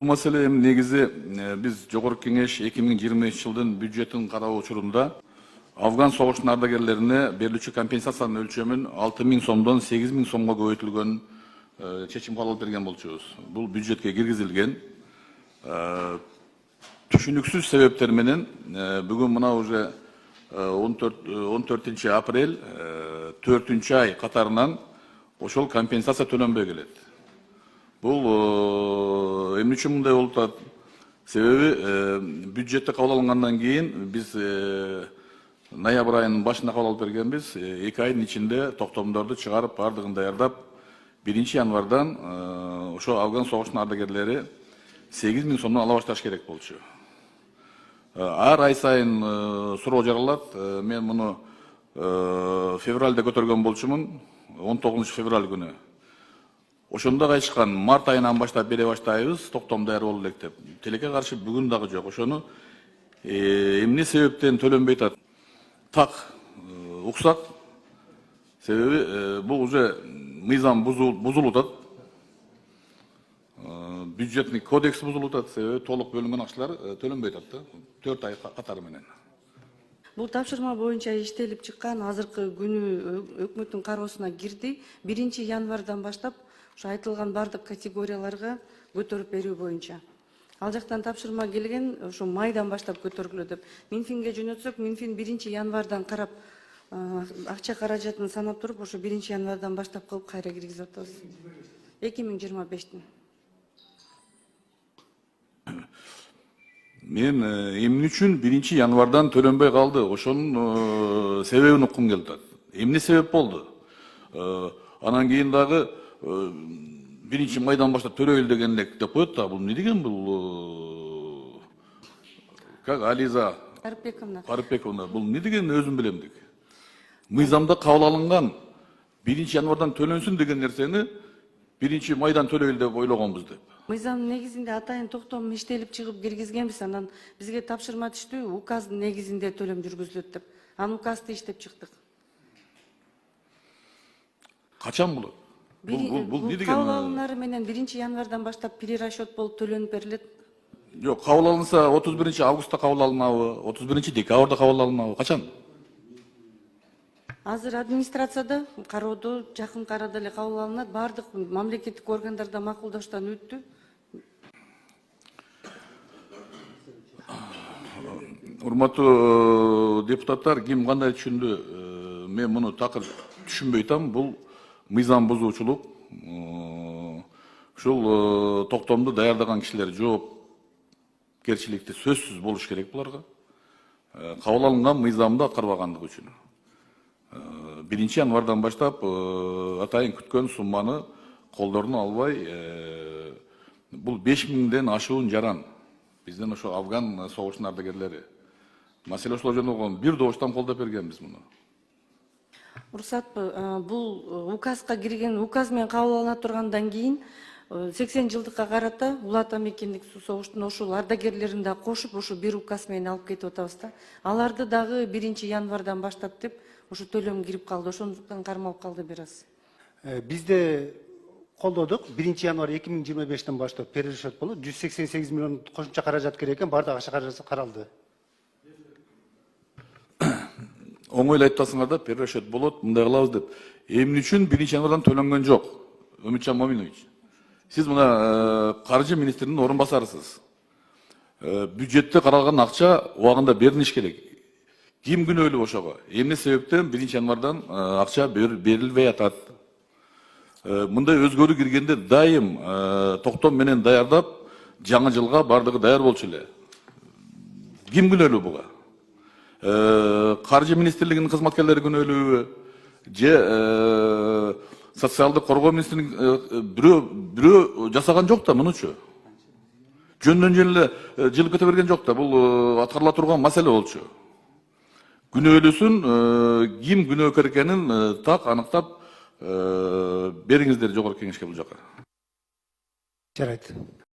Bu mesele негизи biz Jogorku Kеңеш 2020 жылдын бюджетін кароо учурунда Afgan soğuşun ardagерlerine берилүүчү компенсациянын өлчөмүн 6.000 сомдон 8.000 сомго көбөйтүлгөн чечим кабыл берген болчубуз. Бул бюджетке киргизилген. Түшүнүксүз себептер менен бүгүн мына уже 14 апрель 4 ай катарынан ошол компенсация төлөнбөй келет. Бул эмне үчүн мындай болуп атат? Себеби бюджетте кабыл алынгандан кийин биз ноябрь айынын башында кабыл алып бергенбиз. 2 айдын ичинде токтомдорду чыгарып, бардыгын даярдап, 1 январдан ошо Афган согушунун ардагерлери 8.000 сомдон ала башташ керек болчу. Ар ай сайын суроо жаралат. Мен муну февралда көтөргөн болчумун, 19 февраль күнү. Ошондо кайчыккан март айынан баштап бере баштайбыз, токтом даяр болду элек деп. Тилекке каршы бүгүн дагы жок. Ошону эмне себептен төлөнбөй атат? Так уксак. Себеби бул уже мыйзам бузулуп атат. Бюджетный кодекс бузулуп атат. Себеби толук бөлүнгөн акчалар төлөнбөй атат да. 4 ай катары менен. Бул тапшырма боюнча иштелип чыккан азыркы күнү өкмөттүн кароосуна кирди. 1 январдан баштап ошо айтылган бардык категорияларга көтөрүп берүү боюнча. Ал жактан тапшырма келген, ошо майдан баштап көтөргүлө деп. Минфинге жөнөтсөк, Минфин 1 январдан карап акча каражатын санап туруп, ошо 1 январдан баштап кылып кайра киргизип атабыз. 2025-тин. Мен эмне үчүн 1 январдан төлөнбөй калды? Ошонун себебин уккум келип атат. Эмне себеп болду? Анан кийин дагы 1 майдан баштап төлөйүл деген элек деп коет да. Бул эмне деген бул? Как Ализа Карыпбековна, бул эмне деген өзүм билемдик. Мыйзамда кабыл алынган 1 январдан төлөнсүн деген нерсени 1 майдан төлөйүл деп ойлогонбуз деп. Мыйзам негизинде атайын токтом иштелип чыгып киргизгенбиз, анан бизге тапшырма түштү, указдын негизинде төлөм жүргүзүлөт деп. Анын указды иштеп чыктык. Качан болот? Бул эмне деген? Кабыл алынары менен 1 январдан баштап перерасчет болуп төлөнүп берилет. Жок, кабыл алынса 31 августта кабыл алынабы, 31 декабрда кабыл алынабы, качан? Азыр администрацияда кароодо жакын арада эле кабыл алынат, бардык мамлекеттик органдарда макулдаштан өттү. Урматтуу депутаттар, ким кандай түшүндү? Мен муну такыр түшүнбөй атам. Бул мыйзам бузуучулук. Ушул токтомду даярдаган кишилер жоопкерчиликти сөзсүз болуш керек буларга. Кабыл алынган мыйзамды аткарбагандыгы үчүн. 1 январдан баштап атайын күткөн сумманы колдоруна албай, бул 5000ден ашуун жаран. Бизден ошо Афган согушунун ардагерлери. Маселе ошол жөнүндө бир добуштан колдоп бергенбиз муну. Уруксатпы, бул указга кирген, указ менен кабыл алына тургандан кийин 80 жылдыкка карата Улуу Ата Мекендик согуштун ошол ардагерлерин да кошуп, ошо бир указ менен алып кетип атабыз да. Аларды дагы 1 январдан баштап деп ошо төлөм кирип калды, ошондуктан кармалып калды бир аз. Бизде колдодук. 1 январь 2025-тен баштап перерасчет болот. 188 миллион кошумча каражат керек экен, бардык акча каражаты каралды. Оңой эле айтасыңар да, перерасчет болот, мындай кылабыз деп. Эмне үчүн 1 январдан төлөнгөн жок? Үмүтжан Моминович. Сиз мына каржы министринин орун басарысыз. Бюджетте каралган акча убагында берилиш керек. Ким күнөөлүү ошого? Эмне себептен 1 январдан акча берилбей атат? Мындай өзгөрүү киргенде дайым токтом менен даярдап, жаңы жылга бардыгы даяр болчу эле. Ким күнөөлүү буга? Каржы министрлигинин кызматкерлери күнөөлүүбү? Же социалдык коргоо министринин бирөө жасаган жок да мунучу. Жөндөн жөн эле жылып кете берген жок да. Бул аткарыла турган маселе болчу. Күнөөлүүсүн ким күнөөкөр экенин так аныктап бериңиздер Жогорку Кеңешке бул жака. Жарайт.